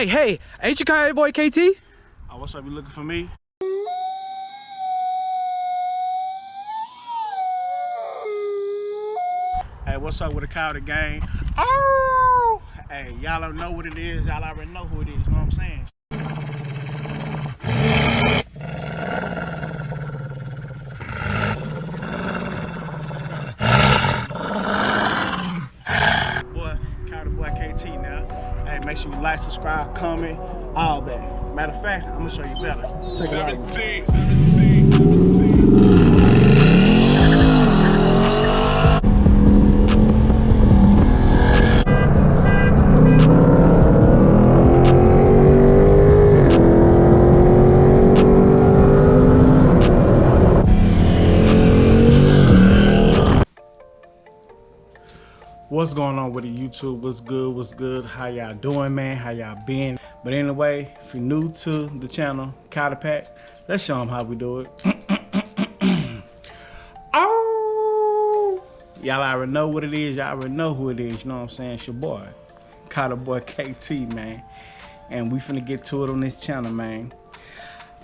Hey, ain't you kind of boy KT? Oh, what's up? You looking for me? Hey, what's up with the Coyote gang? Oh! Hey, y'all don't know what it is. Y'all already know who it is. You know what I'm saying? Boy, Coyote boy KT now. Hey, make sure you like, subscribe, comment, all that. Matter of fact, I'm gonna show you better. Check it out. 17. What's going on with the YouTube? What's good? What's good? How y'all doing, man? How y'all been? But anyway, if you're new to the channel, KOYOTEPACK, let's show them how we do it. Oh! Y'all already know what it is. Y'all already know who it is. You know what I'm saying? It's your boy, KOYOTE boy KT, man. And we finna get to it on this channel, man.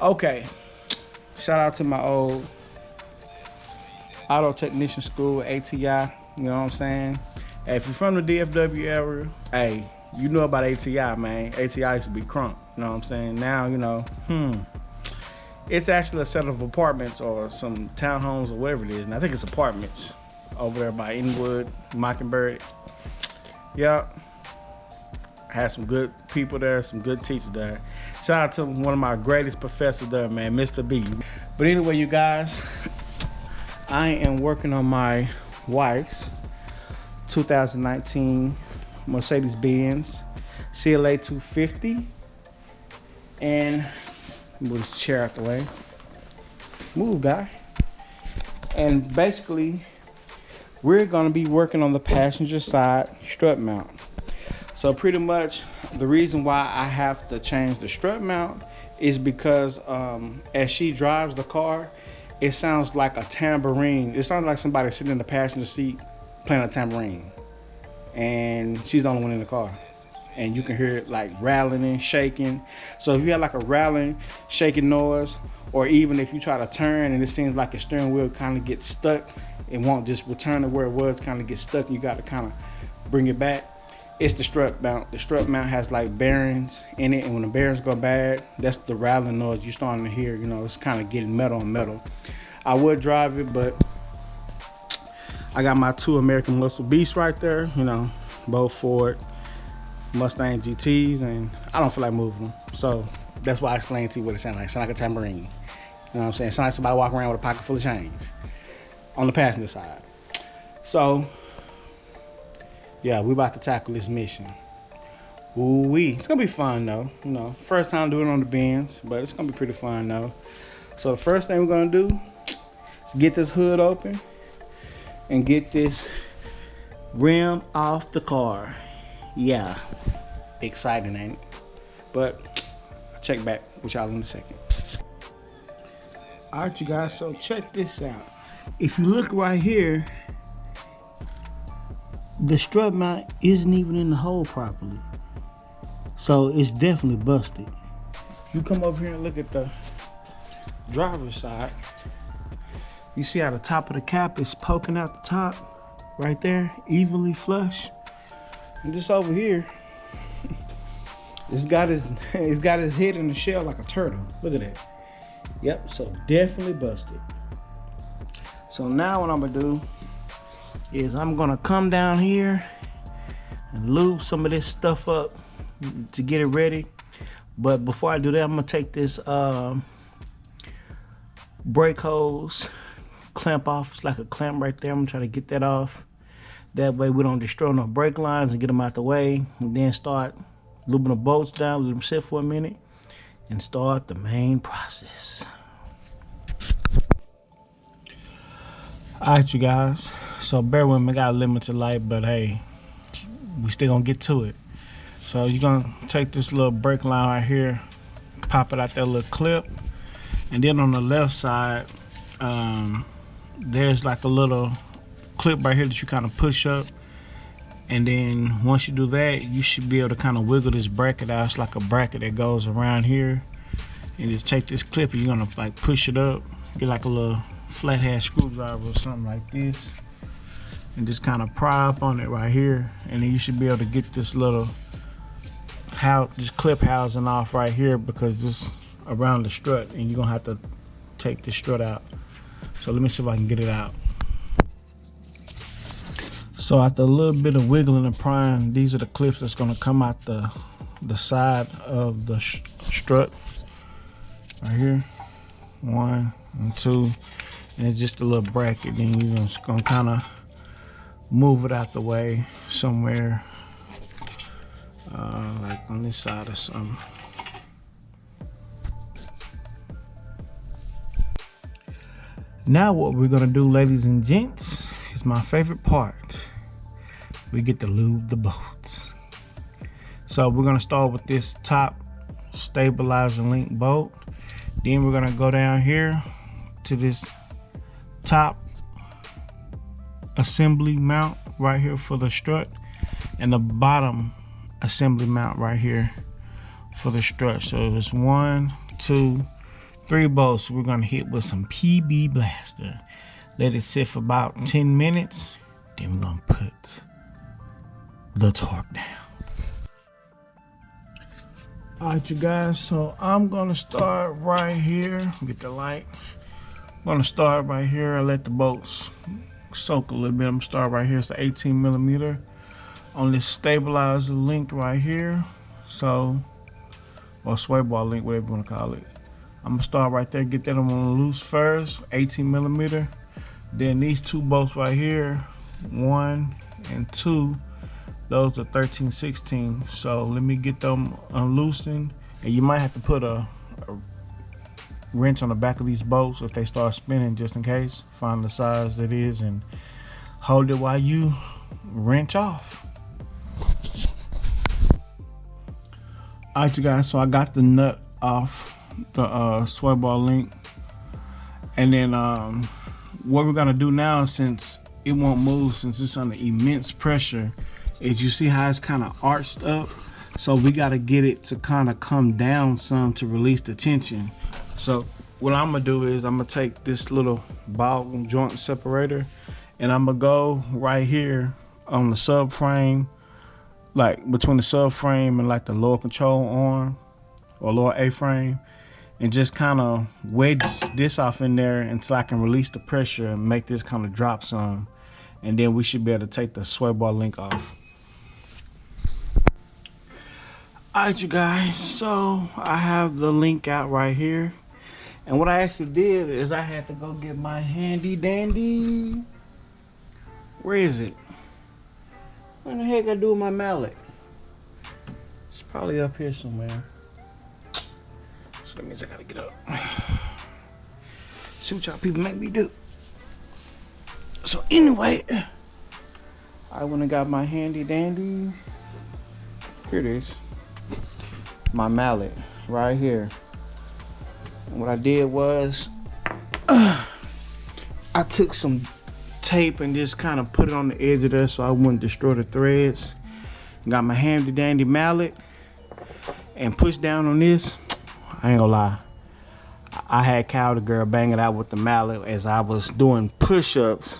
Okay. Shout out to my old auto technician school, ATI. You know what I'm saying? Hey, if you're from the DFW area, hey, you know about ATI, man. ATI used to be crunk, you know what I'm saying? Now, you know, it's actually a set of apartments or some townhomes or whatever it is. And I think it's apartments over there by Inwood, Mockingbird. Yep. Had some good people there, some good teachers there. Shout out to one of my greatest professors there, man, Mr. B. But anyway, you guys, I am working on my wife's 2019 Mercedes-Benz CLA250, and move this chair out the way. Move, guy. And basically, we're gonna be working on the passenger side strut mount. So pretty much, the reason why I have to change the strut mount is because as she drives the car, it sounds like a tambourine. It sounds like somebody sitting in the passenger seat playing a tambourine, and she's the only one in the car, and you can hear it like rattling and shaking. So if you have like a rattling, shaking noise, or even if you try to turn and it seems like your steering wheel kind of gets stuck, it won't just return to where it was, kind of get stuck, and you got to kind of bring it back. It's the strut mount. The strut mount has like bearings in it, and when the bearings go bad, that's the rattling noise you're starting to hear. You know, it's kind of getting metal on metal. I would drive it, but I got my two American Muscle Beasts right there, you know, both Ford Mustang GTs, and I don't feel like moving them. So that's why I explained to you what it sounds like. It sounds like a tambourine. You know what I'm saying? It sounds like somebody walking around with a pocket full of change on the passenger side. So yeah, we about to tackle this mission. Ooh-wee. It's gonna be fun though. You know, first time doing it on the Benz, but it's gonna be pretty fun though. So the first thing we're gonna do is get this hood open and get this rim off the car. Yeah, exciting, ain't it? But I'll check back with y'all in a second. All right, you guys, so check this out. If you look right here, the strut mount isn't even in the hole properly. So it's definitely busted. You come over here and look at the driver's side. You see how the top of the cap is poking out the top right there, evenly flush. And this over here, it's got his head in the shell like a turtle. Look at that. Yep, so definitely busted. So now what I'm gonna do is I'm gonna come down here and lube some of this stuff up to get it ready. But before I do that, I'm gonna take this brake hose clamp off. It's like a clamp right there. I'm gonna try to get that off. That way we don't destroy no brake lines and get them out the way, and then start lubing the bolts down, let them sit for a minute, and start the main process. All right, you guys, so bear with me, I got a limited light, but hey, we still gonna get to it. So you're gonna take this little brake line right here, pop it out that little clip, and then on the left side, there's like a little clip right here that you kind of push up And then once you do that, you should be able to kind of wiggle this bracket out. It's like a bracket that goes around here. And just take this clip and you're gonna like push it up, get like a little flathead screwdriver or something like this, and just kind of pry up on it right here. And then you should be able to get this little this clip housing off right here, because this around the strut, and you're gonna have to take the strut out. So let me see if I can get it out. So after a little bit of wiggling and prying, these are the clips that's gonna come out the side of the strut right here. 1 and 2, and it's just a little bracket. Then you're just gonna kind of move it out the way somewhere, like on this side or something. Now what we're gonna do, ladies and gents, is my favorite part. We get to lube the bolts. So we're gonna start with this top stabilizer link bolt. Then we're gonna go down here to this top assembly mount right here for the strut, and the bottom assembly mount right here for the strut. So there's 1, 2, 3 bolts we're gonna hit with some PB Blaster. Let it sit for about 10 minutes. Then we're gonna put the torque down. All right, you guys, so I'm gonna start right here. Get the light. I'm gonna start right here. I let the bolts soak a little bit. I'm gonna start right here. It's an 18mm on this stabilizer link right here. So, or sway bar link, whatever you wanna call it. I'm gonna start right there, get that on loose first, 18mm. Then these 2 bolts right here, 1 and 2, those are 13/16. So let me get them unloosened. And you might have to put a wrench on the back of these bolts if they start spinning, just in case. Find the size that is and hold it while you wrench off. All right, you guys, so I got the nut off the sway bar link. And then what we're gonna do now, since it won't move, since it's under immense pressure, is you see how it's kind of arched up. So we got to get it to kind of come down some to release the tension. So what I'm gonna do is I'm gonna take this little ball joint separator, and I'm gonna go right here on the subframe, like between the subframe and like the lower control arm or lower A-frame, and just kind of wedge this off in there until I can release the pressure and make this kind of drop some. And then we should be able to take the sway bar link off. Alright, you guys, so I have the link out right here. And what I actually did is I had to go get my handy dandy. Where is it? Where the heck I do with my mallet? It's probably up here somewhere. So that means I gotta get up. See what y'all people make me do. So anyway, I went and got my handy dandy. Here it is. My mallet right here. And what I did was I took some tape and just kind of put it on the edge of there so I wouldn't destroy the threads. Got my handy dandy mallet and pushed down on this. I ain't gonna lie, I had Kyle the girl banging out with the mallet as I was doing push-ups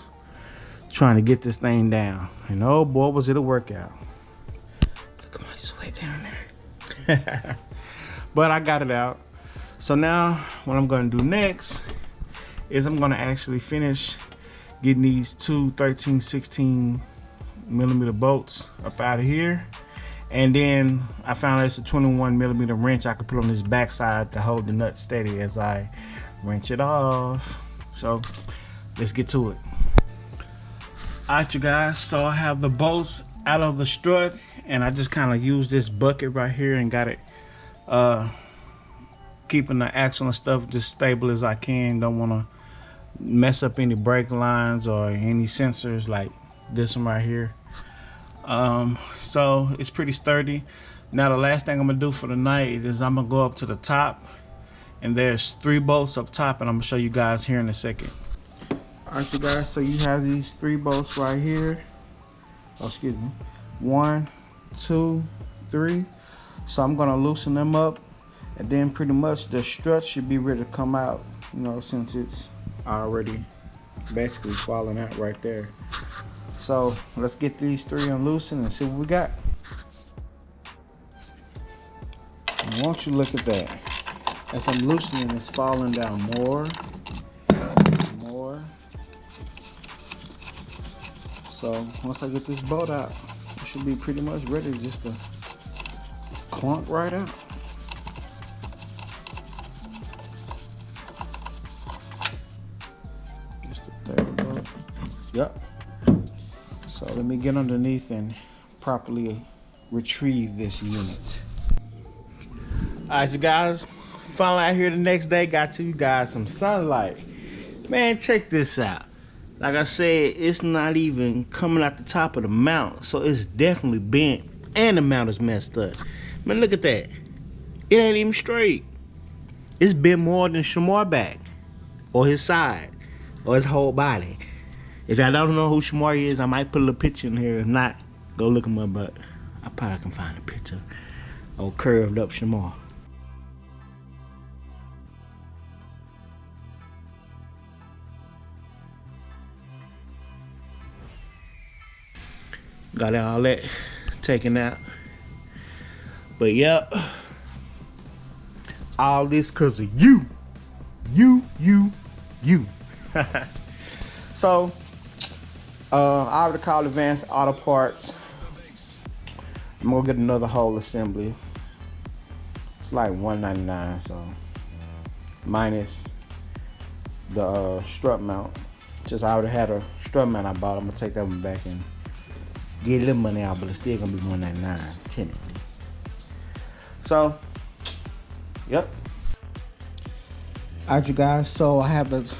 trying to get this thing down. And oh boy, was it a workout. Look at my sweat down there. But I got it out. So now what I'm gonna do next is I'm gonna actually finish getting these 2 13/16mm bolts up out of here. And then I found it's a 21mm wrench I could put on this backside to hold the nut steady as I wrench it off. So let's get to it. Alright, you guys, so I have the bolts out of the strut, and I just kind of used this bucket right here and got it keeping the axle and stuff just stable as I can. Don't want to mess up any brake lines or any sensors like this one right here. So it's pretty sturdy. Now the last thing I'm gonna do for the night is I'm gonna go up to the top, and there's 3 bolts up top, and I'm gonna show you guys here in a second. Alright, you guys, so you have these 3 bolts right here. Oh, excuse me. 1, 2, 3. So I'm gonna loosen them up, and then pretty much the strut should be ready to come out, you know, since it's already basically falling out right there. So let's get these 3 unloosened and see what we got. And won't you look at that? As I'm loosening, it's falling down more. So once I get this bolt out, it should be pretty much ready just to clunk right out. Just the 3rd bolt. Yep. So let me get underneath and properly retrieve this unit. Alright, you guys, finally out here the next day, got you guys some sunlight. Man, check this out. Like I said, it's not even coming out the top of the mount, so it's definitely bent, and the mount is messed up. Man, look at that. It ain't even straight. It's bent more than Shamar back, or his side, or his whole body. If I don't know who Shamar is, I might put a little picture in here. If not, go look him up, but I probably can find a picture of curved up Shamar. Got all that taken out. But yeah, all this cause of you. So I already called Advanced Auto Parts. I'm gonna get another whole assembly. It's like $199, so minus the strut mount. Just I already had a strut mount I bought. I'm gonna take that one back and get a little money out, but it's still gonna be $199 technically. So, yep. Alright, you guys. So I have the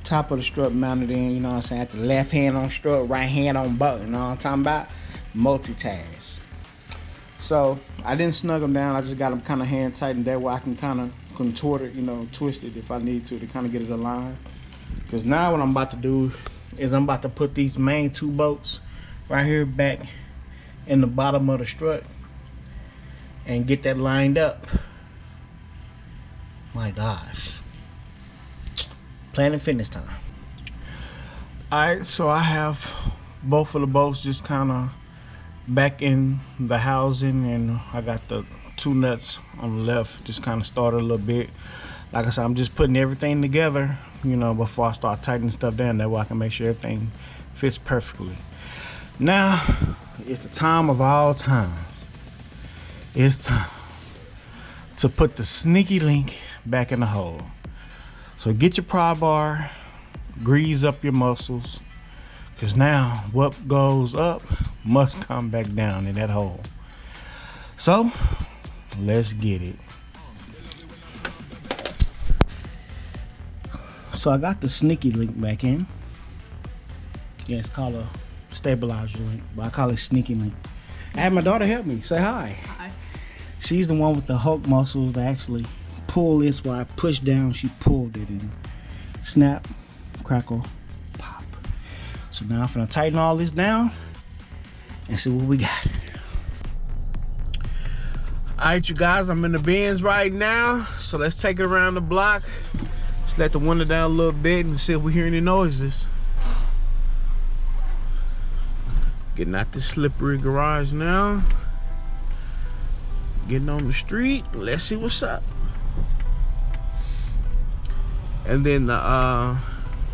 top of the strut mounted in. You know what I'm saying? I have the left hand on strut, right hand on bolt. You know what I'm talking about? Multitask. So I didn't snug them down. I just got them kind of hand tightened. That way I can kind of contort it, you know, twist it if I need to kind of get it aligned. Because now what I'm about to do is I'm about to put these main 2 bolts right here back in the bottom of the strut and get that lined up. My gosh, Planet Fitness time. Alright, so I have both of the bolts just kind of back in the housing, and I got the 2 nuts on the left just kind of started a little bit. Like I said, I'm just putting everything together, you know, before I start tightening stuff down. That way I can make sure everything fits perfectly. Now, it's the time of all times. It's time to put the sneaky link back in the hole. So get your pry bar, grease up your muscles, because now what goes up must come back down in that hole. So, let's get it. So I got the sneaky link back in. Yeah, it's called a stabilizer link, but I call it sneaky link. I had my daughter help me. Say hi. Hi. She's the one with the Hulk muscles that actually pull this. While I push down, she pulled it and snap, crackle, pop. So now I'm gonna tighten all this down and see what we got. Alright, you guys, I'm in the Benz right now, so let's take it around the block. Just let the window down a little bit and see if we hear any noises. Getting out this slippery garage now. Getting on the street. Let's see what's up. And then the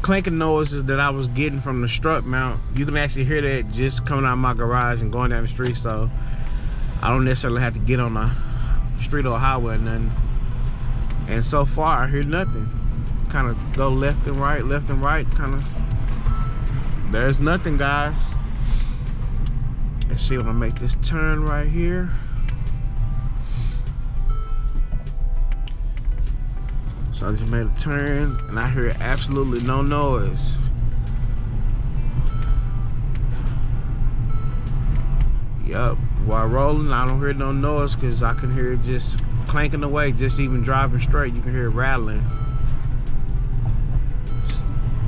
clanking noises that I was getting from the strut mount, you can actually hear that just coming out of my garage and going down the street. So I don't necessarily have to get on the street or highway or nothing. And so far I hear nothing. Kind of go left and right, kind of. There's nothing, guys. Let's see if I make this turn right here. So I just made a turn and I hear absolutely no noise. Yup, while rolling I don't hear no noise because I can hear it just clanking away. Just even driving straight, you can hear it rattling.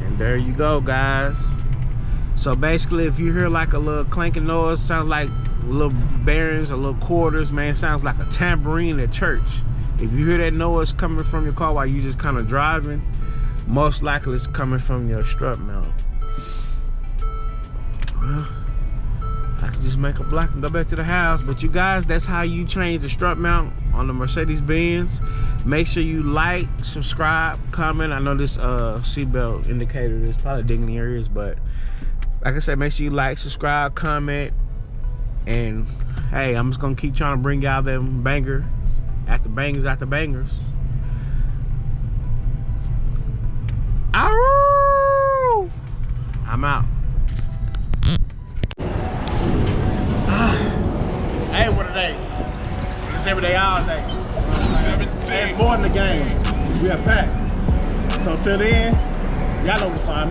And there you go, guys. So basically, if you hear like a little clanking noise, sounds like little bearings or little quarters, man. It sounds like a tambourine at church. If you hear that noise coming from your car while you just kind of driving, most likely it's coming from your strut mount. Well, I can just make a block and go back to the house. But you guys, that's how you change the strut mount on the Mercedes-Benz. Make sure you like, subscribe, comment. I know this seatbelt indicator is probably digging the areas, but like I said, make sure you like, subscribe, comment, and hey, I'm just gonna keep trying to bring y'all them banger after bangers after bangers. Arroo! I'm out. Hey, what a day. It's every day, all day. Hey, it's more than the game. We are packed. So till then, y'all know what's fun.